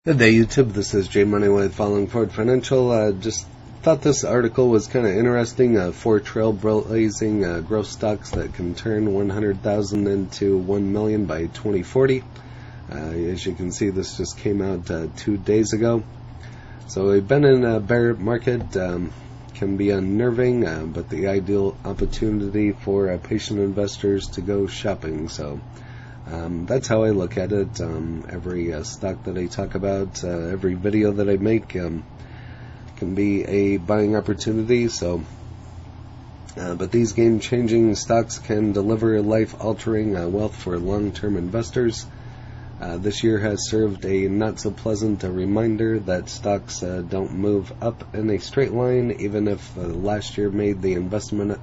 Good day, YouTube. This is Jay Money with Falling Forward Financial. Just thought this article was kind of interesting. 4 trailblazing growth stocks that can turn 100,000 into 1 million by 2040. As you can see, this just came out 2 days ago. So we've been in a bear market. Can be unnerving, but the ideal opportunity for patient investors to go shopping. So that's how I look at it. Every stock that I talk about, every video that I make can be a buying opportunity. So, but these game-changing stocks can deliver life-altering wealth for long-term investors. This year has served a not-so-pleasant reminder that stocks don't move up in a straight line, even if last year made the investment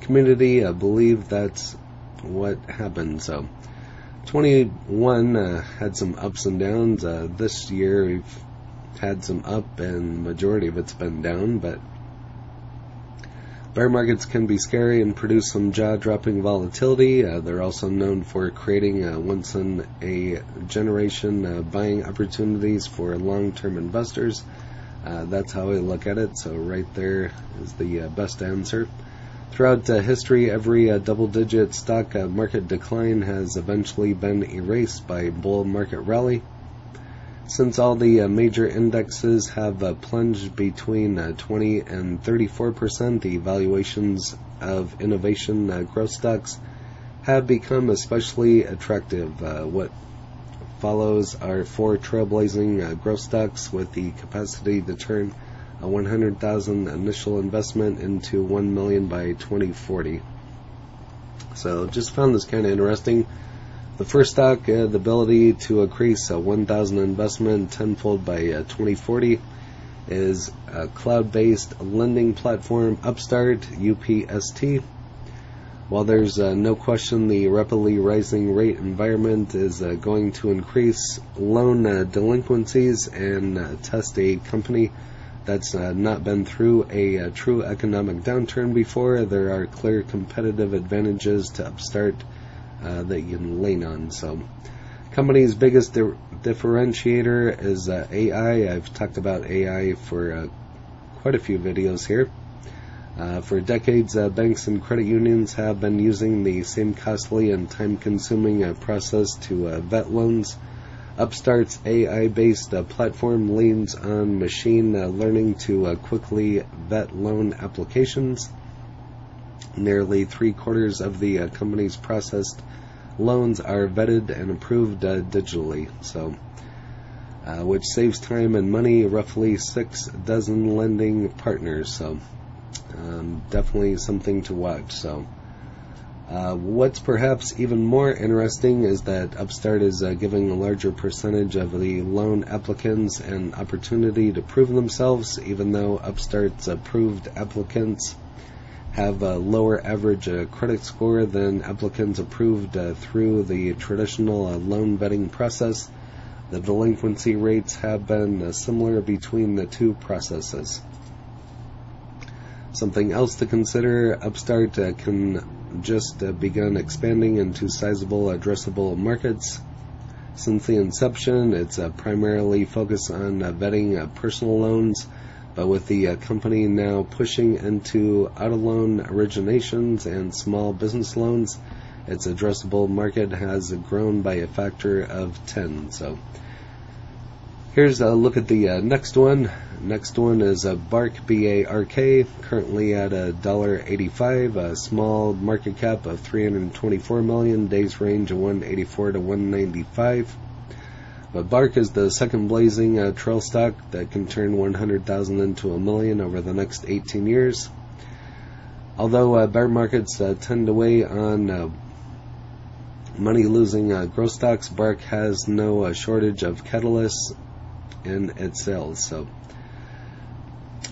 community believe that's what happened. So 21 had some ups and downs. This year we've had some up, and majority of it's been down, but bear markets can be scary and produce some jaw-dropping volatility. They're also known for creating once-in-a-generation buying opportunities for long-term investors. That's how I look at it, so right there is the best answer. Throughout history, every double-digit stock market decline has eventually been erased by a bull market rally. Since all the major indexes have plunged between 20 and 34%, the valuations of innovation growth stocks have become especially attractive. What follows are 4 trailblazing growth stocks with the capacity to turn a 100,000 initial investment into 1 million by 2040. So just found this kind of interesting. The first stock, the ability to increase a 1,000 investment tenfold by 2040, is a cloud-based lending platform Upstart, UPST. While there's no question the rapidly rising rate environment is going to increase loan delinquencies and test a company that's not been through a true economic downturn before, there are clear competitive advantages to Upstart that you can lean on. So, company's biggest differentiator is AI. I've talked about AI for quite a few videos here. For decades, banks and credit unions have been using the same costly and time-consuming process to vet loans. Upstart's AI-based platform leans on machine learning to quickly vet loan applications. Nearly 3/4 of the company's processed loans are vetted and approved digitally, so which saves time and money, roughly 6 dozen lending partners. So definitely something to watch. So what's perhaps even more interesting is that Upstart is giving a larger percentage of the loan applicants an opportunity to prove themselves, even though Upstart's approved applicants have a lower average credit score than applicants approved through the traditional loan vetting process. The delinquency rates have been similar between the two processes. Something else to consider, Upstart can just begun expanding into sizable addressable markets. Since the inception, it's primarily focused on vetting personal loans, but with the company now pushing into auto loan originations and small business loans, its addressable market has grown by a factor of 10. So here's a look at the next one. Next one is Bark, B-A-R-K, currently at $1.85, a small market cap of 324 million, days range of 184 to 195. But Bark is the second blazing trail stock that can turn 100,000 into 1 million over the next 18 years. Although bear markets tend to weigh on money-losing growth stocks, Bark has no shortage of catalysts in its sales. So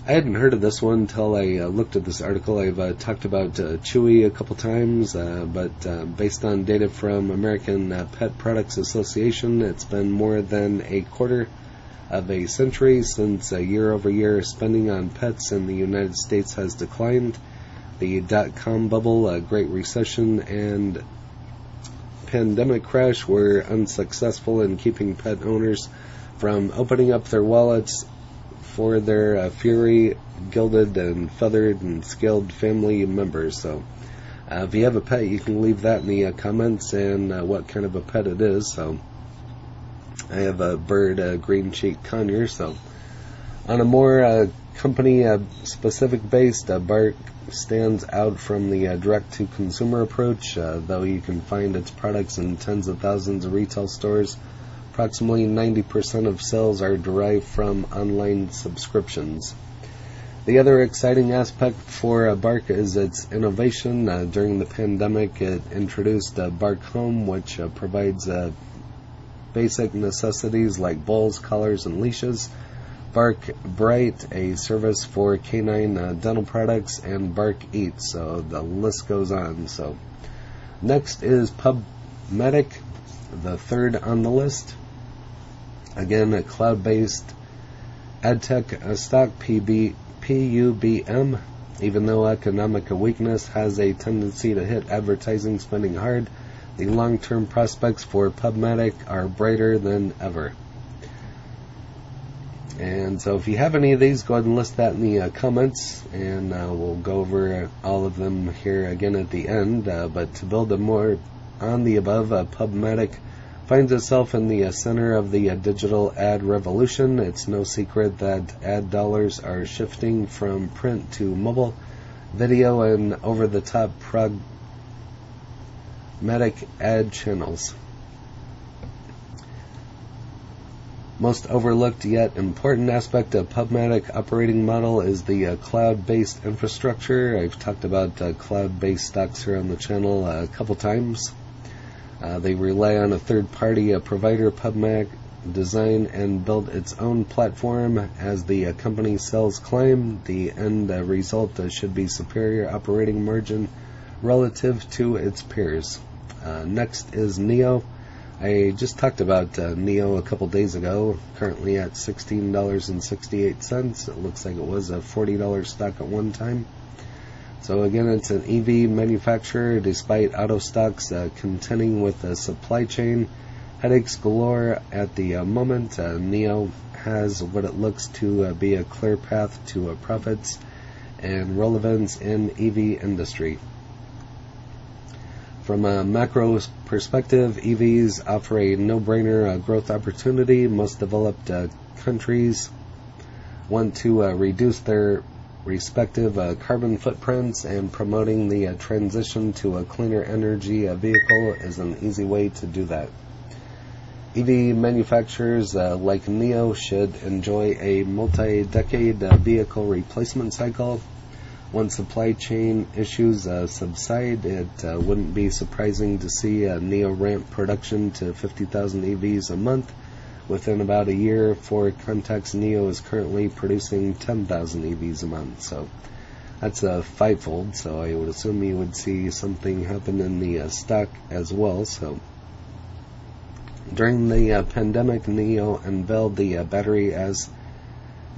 I hadn't heard of this one until I looked at this article. I've talked about Chewy a couple times, but based on data from American Pet Products Association, it's been more than a quarter of a century since year-over-year spending on pets in the United States has declined. The dot-com bubble, Great Recession, and pandemic crash were unsuccessful in keeping pet owners from opening up their wallets for their furry, gilded, and feathered and scaled family members. So if you have a pet, you can leave that in the comments and what kind of a pet it is. So I have a bird, green-cheeked conure. So on a more company-specific based, Bark stands out from the direct-to-consumer approach, though you can find its products in tens of thousands of retail stores. Approximately 90% of sales are derived from online subscriptions. The other exciting aspect for Bark is its innovation. During the pandemic, it introduced Bark Home, which provides basic necessities like bowls, collars, and leashes. Bark Bright, a service for canine dental products, and Bark Eat. So the list goes on. So next is PubMatic, the third on the list. Again, a cloud-based adtech stock, PUBM. Even though economic weakness has a tendency to hit advertising spending hard, the long-term prospects for PubMatic are brighter than ever. And so if you have any of these, go ahead and list that in the comments, and we'll go over all of them here again at the end. But to build a more on the above, PubMatic finds itself in the center of the digital ad revolution. It's no secret that ad dollars are shifting from print to mobile, video, and over-the-top programmatic ad channels. Most overlooked yet important aspect of PubMatic operating model is the cloud-based infrastructure. I've talked about cloud-based stocks here on the channel a couple times. They rely on a third-party provider. PubMatic design and build its own platform. As the company sales climb, the end result should be superior operating margin relative to its peers. Next is Neo. I just talked about Neo a couple days ago, currently at $16.68. It looks like it was a $40 stock at one time. So again, it's an EV manufacturer. Despite auto stocks contending with the supply chain headaches galore at the moment, Neo has what it looks to be a clear path to profits and relevance in EV industry. From a macro perspective, EVs offer a no-brainer growth opportunity. Most developed countries want to reduce their respective carbon footprints, and promoting the transition to a cleaner energy vehicle is an easy way to do that. EV manufacturers like Neo should enjoy a multi-decade vehicle replacement cycle. Once supply chain issues subside, it wouldn't be surprising to see Neo ramp production to 50,000 EVs a month within about a year. For context, Neo is currently producing 10,000 EVs a month, so that's a fivefold. So I would assume you would see something happen in the stock as well. So during the pandemic, Neo unveiled the battery as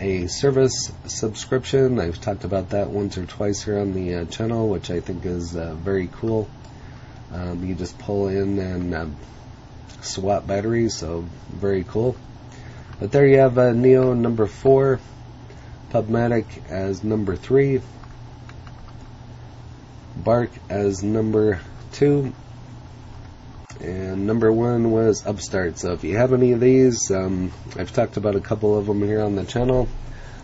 a service subscription. I've talked about that once or twice here on the channel, which I think is very cool. You just pull in and swap batteries, so very cool. But there you have Neo number 4, PubMatic as number 3, Bark as number 2, and number 1 was Upstart. So if you have any of these, I've talked about a couple of them here on the channel,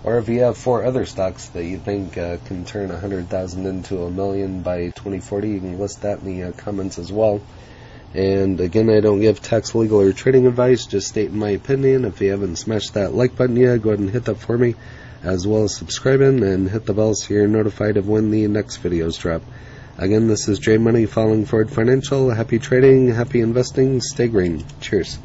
or if you have 4 other stocks that you think can turn 100,000 into $1 million by 2040, you can list that in the comments as well. And again, I don't give tax, legal, or trading advice, just state my opinion. If you haven't smashed that like button yet, go ahead and hit that for me, as well as subscribing and hit the bell so you're notified of when the next videos drop. Again, this is J Money, Falling Forward Financial. Happy trading, happy investing, stay green. Cheers.